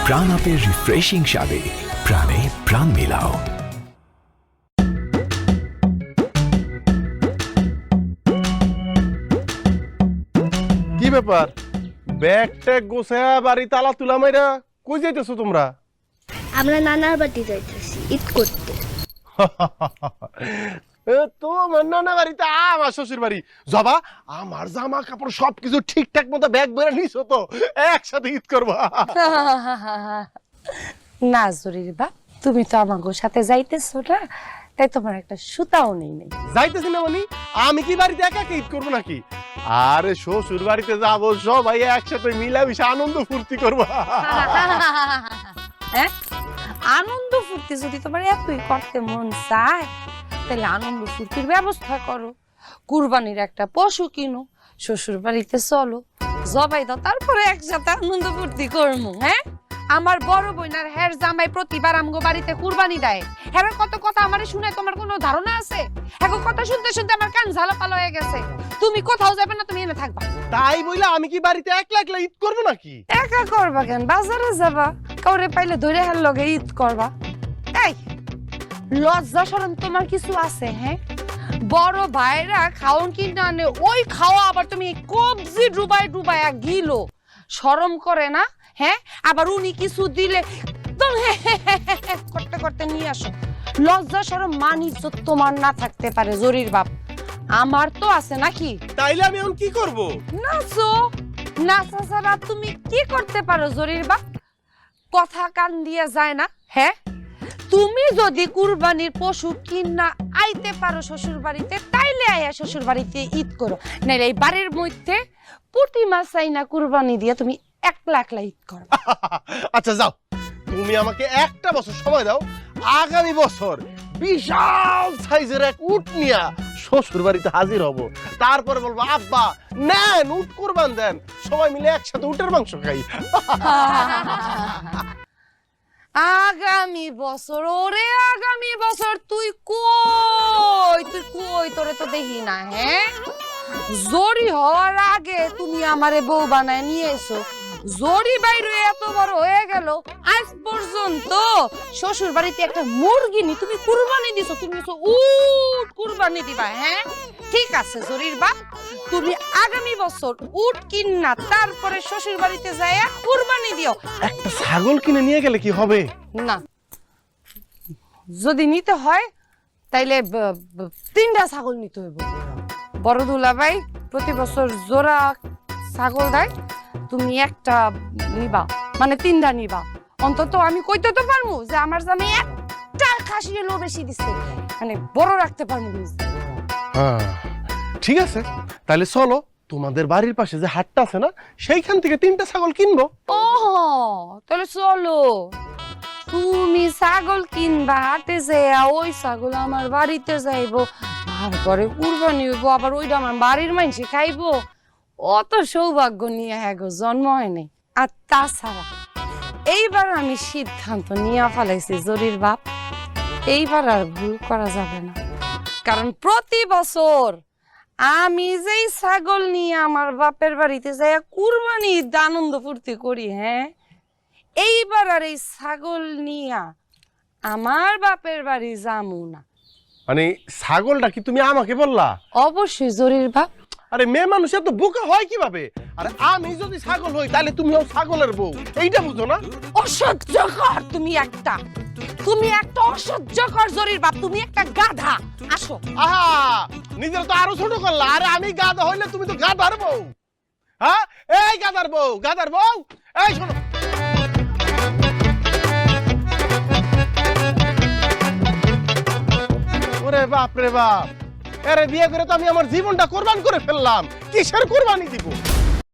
প্রাণ আপের রিফ্রেশিং স্বাদে প্রাণে প্রাণ মিলাও। কি ব্যাপার, ব্যাগ ট্যাগ গোছায়া বাড়ি তালা তুলা মাইরা কই যাইতেছো তোমরা? আমরা নানার বাড়ি যাইতেছি ঈদ করতে। তোমার নানা বাড়িতে আমার শ্বশুর বাড়ি যাবা? আমার জামা কাপড় সবকিছু ঠিকঠাক মতো ব্যাগ ভরে নিছো তো? একসাথে ঈদ করবা? না জরির বাপ, তুমি তো আমাকে সাথে যাইতেছো না, তাই তোমার একটা সুতাও নেই। যাইতেছি না মানে আমি কি বাড়িতে একা একা ঈদ করবো নাকি? আরে শ্বশুর বাড়িতে যাবো, সবাই একসাথে মিলামিশে আনন্দ ফুর্তি করবো। হ্যাঁ, আনন্দ ফুর্তি যদি তোমার এতই করতে মন চায় তাহলে আনন্দ ফুর্তির ব্যবস্থা করো, কুরবানির একটা পশু কিনো, শ্বশুর বাড়িতে চলো, জবাই দাও, তারপরে একসাথে আনন্দ ফুর্তি করবো। হ্যাঁ, আমার বড় বোনার হের জামাই প্রতিবার আমগো বাড়িতে কুরবানি দেয়, হের কত কথা আমারে শুনে তোমার কোনো ধারণা আছে? হ্যাঁ, কথা শুনতে শুনতে আমার কান ঝালাপালা হয়ে গেছে। তুমি কোথাও যাবে না, তুমি এনে থাকবা। তাই বইলা আমি কি বাড়িতে একলা একলা ঈদ করবো নাকি? একা করবা কেন? বাজারে যাবা, কাউরে পাইলে ধরে হার লগে ঈদ করবা। এই লজ্জা শরম তোমার কিছু আছে? হ্যাঁ, বড় ভাইরা খাওন কিনে আনে, ওই খাওয়া আবার তুমি কবজি ডুবাই ডুবাইয়া গিলো, শরম করে না? হ্যাঁ, আবার উনি কিছু দিলে করতে করতে নিয়ে আসো। লজ্জা শরম মান ইজ্জত তোমার না থাকতে পারে জরির বাপ, আমার তো আছে নাকি? তাইলে আমি এখন কি করবো? নাচো, নাচা ছাড়া তুমি কি করতে পারো জরির বাপ? কথা কান দিয়ে যায় না? হ্যাঁ, তুমি যদি কুরবানির পশু কিনা আইতে পারো শ্বশুর বাড়িতে, তাইলে আয়া শ্বশুর বাড়িতে ঈদ করো, নাইলে এই বাড়ির মধ্যে পুঁটি মাছ চাই না কুরবানি দিয়ে তুমি একলা একলা ঈদ করো। আচ্ছা যাও, তুমি আমাকে একটা বছর সময় দাও, আগামী বছর বিশাল সাইজের এক উট নিয়া শ্বশুর বাড়িতে হাজির হব, তারপরে বলবো আব্বা নেন উট কুরবান দেন, সবাই মিলে একসাথে উটের মাংস খাই। আগামী বছর? ওরে আগামী বছর তুই কই, তুই কই? তোরে তো দেখি না। হ্যাঁ, জরি হওয়ার আগে তুমি আমারে বউ বানায় নিয়ে এসো, জরি বাইরে এত বড় হয়ে গেল, আজ পর্যন্ত শ্বশুর বাড়িতে একটা মুরগি নি তুমি কুরবানি দিছো, তুমি উট কুরবানি দিবা। হ্যাঁ, ঠিক আছে জরির বাপ, তুমি আগামী বছর উট কিনা তারপরে শ্বশুর বাড়িতে যাইয়া কুরবানি দিও। একটা ছাগল কিনে নিয়ে গেলে কি হবে? না, যদি নিতে হয় তাইলে 3টা ছাগল নিতে হইব। বড় দুলাভাই প্রতি বছর জোড়া ছাগল দেয়, তুমি একটা নিবা, মানে 3টা নিবা অন্তত। আমি কইতে তো পারবো যে আমার জামাই একটা খাসি লো বেশি দিচ্ছে, মানে বড় রাখতে পারবো। হ্যাঁ ঠিক আছে, তাহলে চলো তোমাদের বাড়ির পাশে যে হাটটা আছে না, সেইখান থেকে 3টা ছাগল কিনবো। ও তাহলে চলো, তুমি ছাগল কিনবা হাটে যেয়া, ওই ছাগল আমার বাড়িতে যাইবো, তারপরে কুরবানি হইব, আবার ওইটা আমার বাড়ির মানুষে খাইবো। অত সৌভাগ্য নিয়ে হ্যাঁ গো জন্ম হয়নি। আর তাছাড়া এইবার আমি সিদ্ধান্ত নিয়ে ফেলাইছি জরির বাপ, এইবার আর ভুল করা যাবে না, কারণ প্রতি বছর আমি যেই ছাগল নিয়ে আমার বাপের বাড়িতে যাই কুরবানি আনন্দ ফুর্তি করি, হ্যাঁ, এইবার আর এই ছাগল নিয়া আমার বাপের বাড়ি যামু না। মানে ছাগলটা কি তুমি আমাকে বললা? অবশ্যই জরির বাপ। আরে মেয়ে মানুষ এত বোকা হয় কিভাবে? আরে আমি যদি ছাগল হই তাহলে তুমিও ছাগলের বউ, এইটা বুঝো না? অসহ্যকর তুমি একটা, তুমি একটা অসহ্যকর জরির বাপ, তুমি একটা গাধা। আসো। আহা, নিজের তো আরো ছোট করলা। আরে আমি গাধা হইলে তুমি তো গাধার বউ। হ্যাঁ, এই গাধার বউ, গাধার বউ, এই শোনো। ওরে বাপ রে বাপ, আরে বিয়ে করে তো আমি আমার জীবনটা কোরবান করে ফেললাম, কিসের কোরবানি দিব?